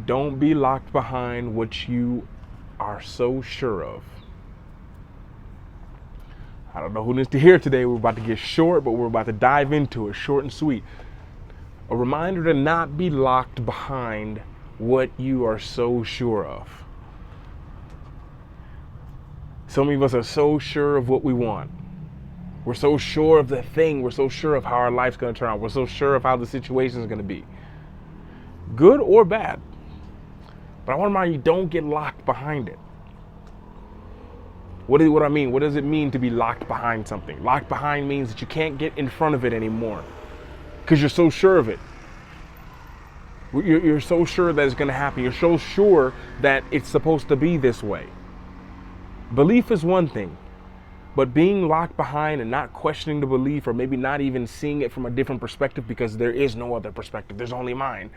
Don't be locked behind what you are so sure of. I don't know who needs to hear today. We're about to get short, but we're about to dive into it, short and sweet. A reminder to not be locked behind what you are so sure of. Some of us are so sure of what we want. We're so sure of the thing. We're so sure of how our life's going to turn out. We're so sure of how the situation is going to be. Good or bad. But I want to remind you, don't get locked behind it. What do I mean? What does it mean to be locked behind something? Locked behind means that you can't get in front of it anymore because you're so sure of it. You're so sure that it's going to happen. You're so sure that it's supposed to be this way. Belief is one thing, but being locked behind and not questioning the belief, or maybe not even seeing it from a different perspective because there is no other perspective, there's only mine,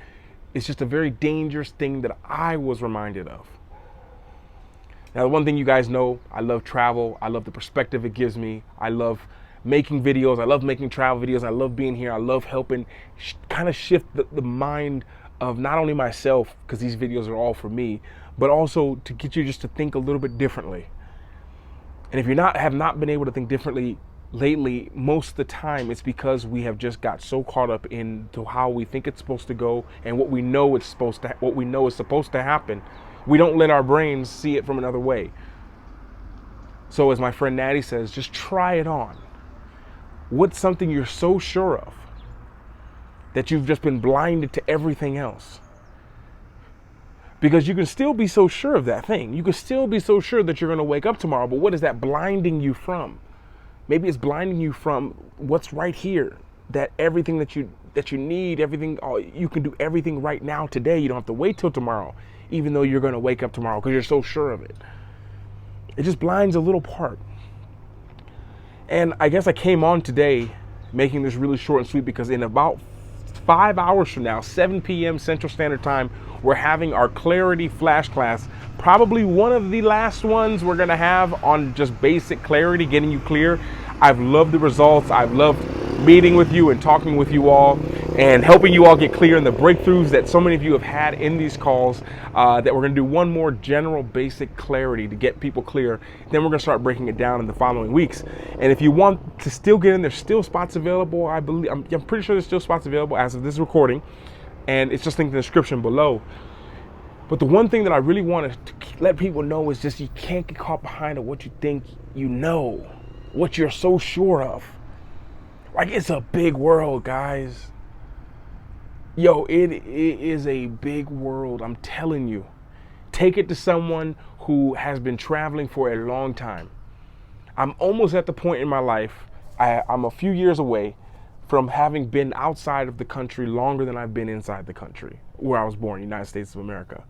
it's just a very dangerous thing that I was reminded of. Now, the one thing you guys know, I love travel. I love the perspective it gives me. I love making videos. I love making travel videos. I love being here. I love helping kind of shift the mind of not only myself, because these videos are all for me, but also to get you just to think a little bit differently. And if you have not been able to think differently lately, most of the time it's because we have just got so caught up into how we think it's supposed to go and what we know is supposed to happen. We don't let our brains see it from another way. So as my friend Natty says, just try it on. What's something you're so sure of that you've just been blinded to everything else? Because you can still be so sure of that thing. You can still be so sure that you're going to wake up tomorrow, but what is that blinding you from? Maybe it's blinding you from what's right here, that everything that you need, everything, you can do everything right now today. You don't have to wait till tomorrow, even though you're going to wake up tomorrow because you're so sure of it. It just blinds a little part. And I guess I came on today making this really short and sweet because in about 5 hours from now, 7 p.m. Central Standard Time, we're having our Clarity Flash class. Probably one of the last ones we're going to have on just basic clarity, getting you clear. I've loved the results. I've loved meeting with you and talking with you all and helping you all get clear in the breakthroughs that so many of you have had in these calls, that we're going to do one more general basic clarity to get people clear. Then we're going to start breaking it down in the following weeks. And if you want to still get in, there's still spots available. I'm pretty sure there's still spots available as of this recording, and it's just linked in the description below. But the one thing that I really want to let people know is just you can't get caught behind what you think you know, what you're so sure of. Like, it's a big world, guys. Yo, it is a big world. I'm telling you. Take it to someone who has been traveling for a long time. I'm almost at the point in my life, I'm a few years away from having been outside of the country longer than I've been inside the country, where I was born, United States of America.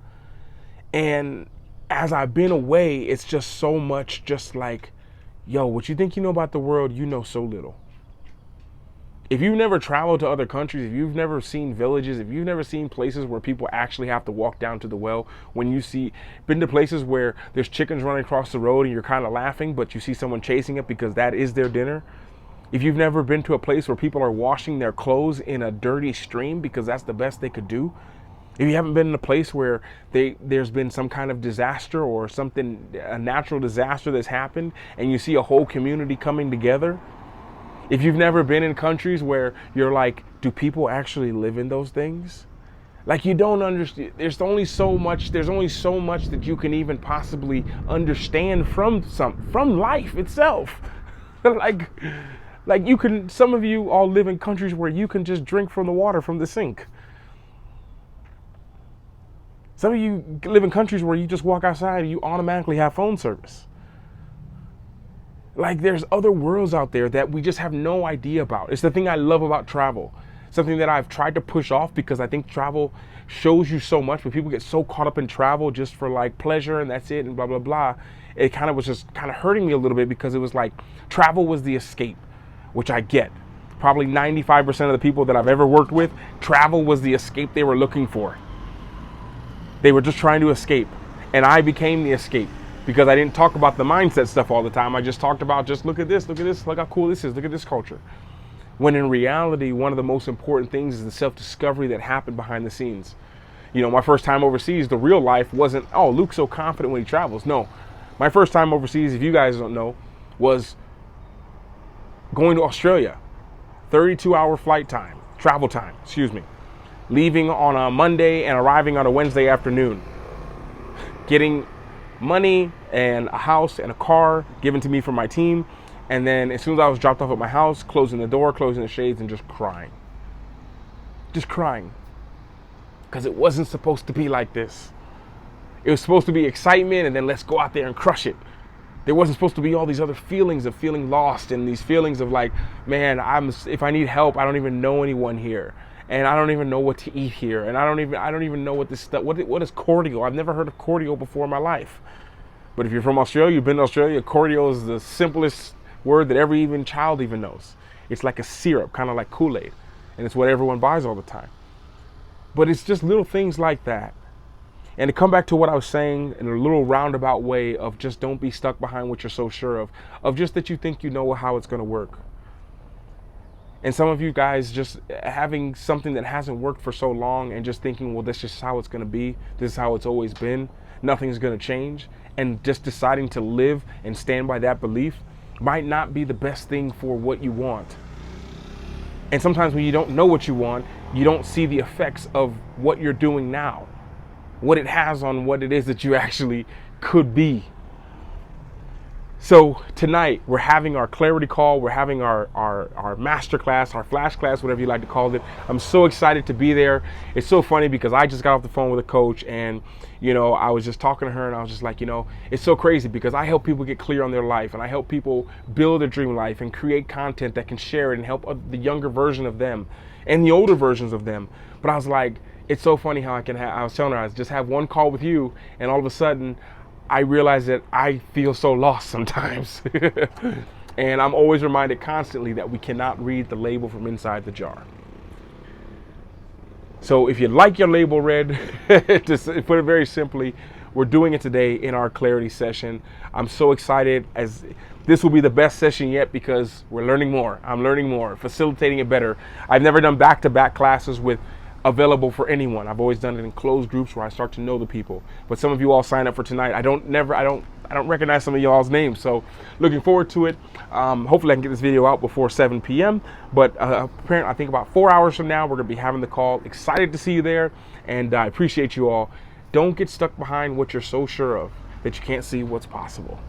And as I've been away, it's just so much just like, yo, what you think you know about the world, you know so little. If you've never traveled to other countries, if you've never seen villages, if you've never seen places where people actually have to walk down to the well, been to places where there's chickens running across the road and you're kind of laughing, but you see someone chasing it because that is their dinner. If you've never been to a place where people are washing their clothes in a dirty stream because that's the best they could do. If you haven't been in a place where there's been some kind of disaster or something, a natural disaster that's happened, and you see a whole community coming together. If you've never been in countries where you're like, do people actually live in those things? Like, you don't understand. There's only so much that you can even possibly understand from life itself. like some of you all live in countries where you can just drink from the water from the sink. Some of you live in countries where you just walk outside and you automatically have phone service. Like, there's other worlds out there that we just have no idea about. It's the thing I love about travel. Something that I've tried to push off because I think travel shows you so much, but people get so caught up in travel just for like pleasure and that's it and blah, blah, blah. It kind of was just kind of hurting me a little bit because it was like travel was the escape, which I get. Probably 95% of the people that I've ever worked with, travel was the escape they were looking for. They were just trying to escape. And I became the escape. Because I didn't talk about the mindset stuff all the time. I just talked about just look at this, look how cool this is, look at this culture. When in reality, one of the most important things is the self-discovery that happened behind the scenes. You know, my first time overseas, the real life wasn't, oh, Luke's so confident when he travels. No, my first time overseas, if you guys don't know, was going to Australia. 32-hour flight time, travel time, excuse me. Leaving on a Monday and arriving on a Wednesday afternoon. Getting money and a house and a car given to me from my team. And then as soon as I was dropped off at my house, closing the door, closing the shades, and just crying. Just crying. Because it wasn't supposed to be like this. It was supposed to be excitement and then let's go out there and crush it. There wasn't supposed to be all these other feelings of feeling lost and these feelings of like, man, if I need help, I don't even know anyone here. And I don't even know what to eat here. And I don't even know what this stuff, what is cordial? I've never heard of cordial before in my life. But if you're from Australia, you've been to Australia, cordial is the simplest word that every even child even knows. It's like a syrup, kind of like Kool-Aid. And it's what everyone buys all the time. But it's just little things like that. And to come back to what I was saying in a little roundabout way of just don't be stuck behind what you're so sure of just that you think you know how it's going to work. And some of you guys just having something that hasn't worked for so long and just thinking, well, this is how it's going to be. This is how it's always been. Nothing's going to change. And just deciding to live and stand by that belief might not be the best thing for what you want. And sometimes when you don't know what you want, you don't see the effects of what you're doing now. What it has on what it is that you actually could be. So tonight we're having our clarity call. We're having our master class, our flash class, whatever you like to call it. I'm so excited to be there. It's so funny because I just got off the phone with a coach and, you know, I was just talking to her and I was just like, you know, it's so crazy because I help people get clear on their life and I help people build their dream life and create content that can share it and help the younger version of them and the older versions of them. But I was like, it's so funny how I was telling her, I just have one call with you and all of a sudden I realize that I feel so lost sometimes. And I'm always reminded constantly that we cannot read the label from inside the jar. So if you'd like your label read, to put it very simply, we're doing it today in our clarity session. I'm so excited, as this will be the best session yet because we're learning more. I'm learning more, facilitating it better. I've never done back-to-back classes with available for anyone. I've always done it in closed groups where I start to know the people. But some of you all sign up for tonight. I don't recognize some of y'all's names. So looking forward to it. Hopefully I can get this video out before 7 p.m. But apparently I think about 4 hours from now, we're gonna be having the call. Excited to see you there. And I appreciate you all. Don't get stuck behind what you're so sure of that you can't see what's possible.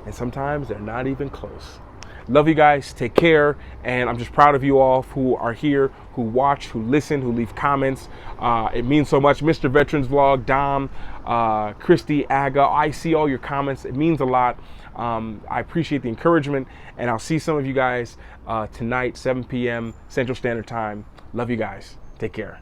And sometimes they're not even close. Love you guys, take care, and I'm just proud of you all who are here, who watch, who listen, who leave comments. It means so much. Mr. Veterans Vlog, Dom, Christy, Aga, I see all your comments. It means a lot. I appreciate the encouragement, and I'll see some of you guys tonight, 7 p.m. Central Standard Time. Love you guys. Take care.